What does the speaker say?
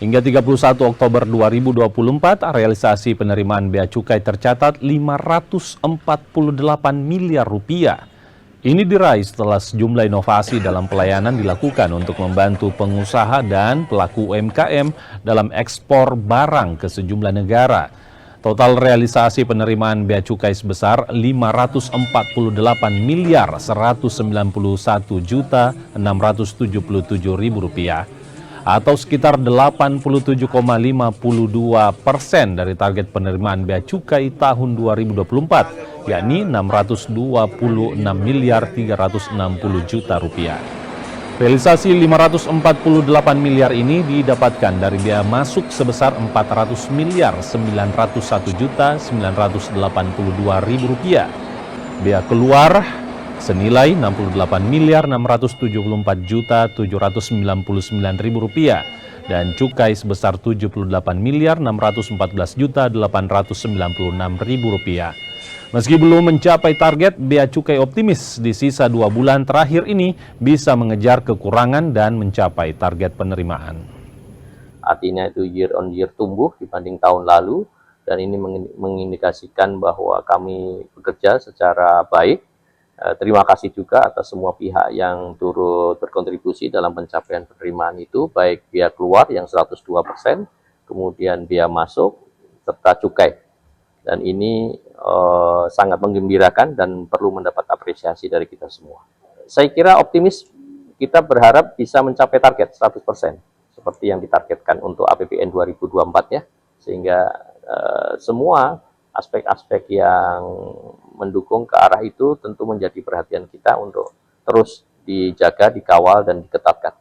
Hingga 31 Oktober 2024, realisasi penerimaan bea cukai tercatat 548 miliar rupiah. Ini diraih setelah sejumlah inovasi dalam pelayanan dilakukan untuk membantu pengusaha dan pelaku UMKM dalam ekspor barang ke sejumlah negara. Total realisasi penerimaan bea cukai sebesar 548 miliar 191 juta 677 ribu rupiah, atau sekitar 87,52% dari target penerimaan bea cukai tahun 2024, yakni 626 miliar 360 juta rupiah. Realisasi 548 miliar ini didapatkan dari bea masuk sebesar 400 miliar 901 juta 982 ribu rupiah, bea keluar senilai 68 miliar 674 juta 799 ribu rupiah, dan cukai sebesar 78 miliar 614 juta 896 ribu rupiah. Meski belum mencapai target, bea cukai optimis di sisa 2 bulan terakhir ini bisa mengejar kekurangan dan mencapai target penerimaan. Artinya itu year on year tumbuh dibanding tahun lalu, dan ini mengindikasikan bahwa kami bekerja secara baik. Terima kasih juga atas semua pihak yang turut berkontribusi dalam pencapaian penerimaan itu, baik bea keluar yang 102%, kemudian bea masuk, serta cukai. Dan ini sangat menggembirakan dan perlu mendapat apresiasi dari kita semua. Saya kira optimis, kita berharap bisa mencapai target 100%, seperti yang ditargetkan untuk APBN 2024 ya, sehingga semua aspek-aspek yang mendukung ke arah itu tentu menjadi perhatian kita untuk terus dijaga, dikawal, dan diketatkan.